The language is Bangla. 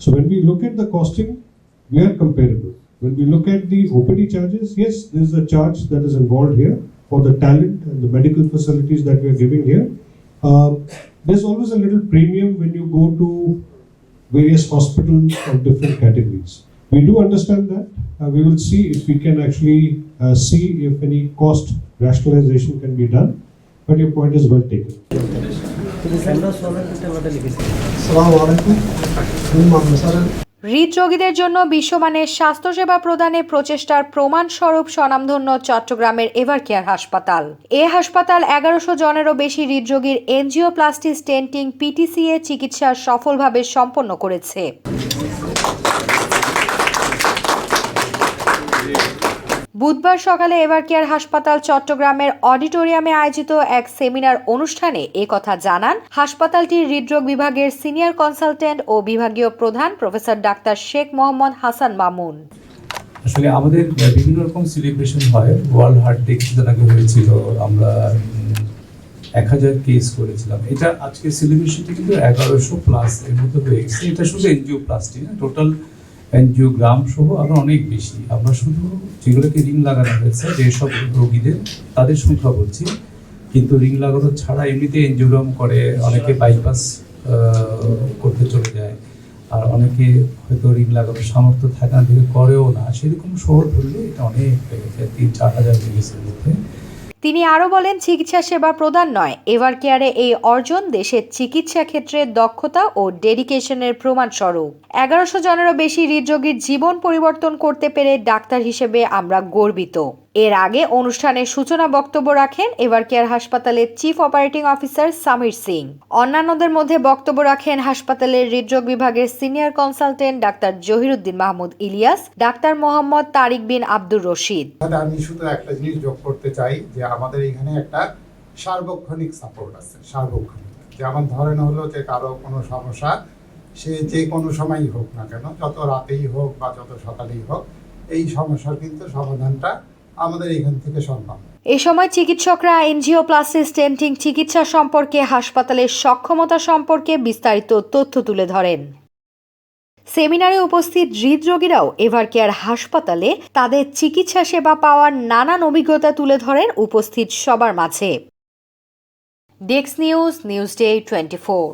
So when we look at the costing, we are comparable. When we look at the OPD charges, yes, there is a charge that is involved here for the talent and the medical facilities that we are giving here. There's always a little premium when you go to various hospitals of different categories. We do understand that. We will see if we can actually see if any cost rationalization can be done. But your point is well taken. হৃদরোগীদের জন্য বিশ্বমানের স্বাস্থ্যসেবা প্রদানে প্রচেষ্টার প্রমাণস্বরূপ স্বনামধন্য চট্টগ্রামের এভারকেয়ার হাসপাতাল। এ হাসপাতাল 1100 জনেরও বেশি হৃদরোগীর এনজিওপ্লাস্টি স্টেন্টিং পিটিসিএ চিকিৎসা সফলভাবে সম্পন্ন করেছে। বুধবার সকালে এভারকেয়ার হাসপাতাল চট্টগ্রামের অডিটোরিয়ামে আয়োজিত এক সেমিনার অনুষ্ঠানে কথা জানান হাসপাতালটির হৃদরোগ বিভাগের সিনিয়র কনসালটেন্ট ও বিভাগীয় প্রধান প্রফেসর ডাক্তার শেখ মোহাম্মদ হাসান মামুন। আসলে আমাদের বিভিন্ন রকম সেলিব্রেশন হয়। ওয়ার্ল্ড হার্ট ডে কিছুদিন আগে হয়েছিল, আমরা 1000 কেস করেছিলাম। এটা আজকে সেলিব্রেশনটি কিন্তু 1100 প্লাস এর মধ্যে হয়ে গেছে। এটা শুধু এনজিওপ্লাস্টি না, টোটাল এনজিওগ্রাম সহ আরো অনেক বেশি। আমরা শুধু যেগুলোকে রিং লাগানো হয়েছে যেসব রোগীদের তাদের সংখ্যা বলছি, কিন্তু রিং লাগানো ছাড়া এমনিতে এনজিওগ্রাম করে অনেকে বাইপাস করতে চলে যায়, আর অনেকে হয়তো রিং লাগানোর সামর্থ্য থাকে না, থেকে করেও না। সেরকম শহর ধরলে এটা অনেক বেড়ে যায়, 3-4 হাজার কেসের মধ্যে। তিনি আরও বলেন, চিকিৎসা সেবা প্রদান নয়, এভারকেয়ারে এই অর্জন দেশের চিকিৎসা ক্ষেত্রে দক্ষতা ও ডেডিকেশনের প্রমাণস্বরূপ। 1100 জনেরও বেশি হৃদরোগীর জীবন পরিবর্তন করতে পেরে ডাক্তার হিসেবে আমরা গর্বিত। এর আগে অনুষ্ঠানের সূচনা বক্তব্য রাখেন এভারকেয়ার হাসপাতালের chief operating officer Samir Singh. অন্যান্যদের মধ্যে বক্তব্য রাখেন হাসপাতালের হৃদরোগ বিভাগের senior consultant doctor Zahiruddin Mahmud Ilias, doctor Mohammad Tariq bin Abdur Rashid. আমি শুধু একটা জিনিস যোগ করতে চাই যে আমাদের এখানে একটা সার্বক্ষণিক সাপোর্ট আছে। সার্বক্ষণিক যেমন ধরেন হলো যে কারো কোনো সমস্যা, সে যে কোনো সময়ই হোক না কেন, যত রাতেই হোক বা যত সকালেই হোক, এই সমস্যার কিন্তু সমাধানটা আমাদের এখান থেকে সম্ভব। এ সময় চিকিৎসকরা এনজিওপ্লাস্টি স্টেন্টিং চিকিৎসা সম্পর্কে, হাসপাতালের সক্ষমতা সম্পর্কে বিস্তারিত তথ্য তুলে ধরেন। সেমিনারে উপস্থিত হৃদরোগীরাও এভারকেয়ার হাসপাতালে তাদের চিকিৎসা সেবা পাওয়ার নানান অভিজ্ঞতা তুলে ধরেন উপস্থিত সবার মাঝে। Desk news, Newsday 24।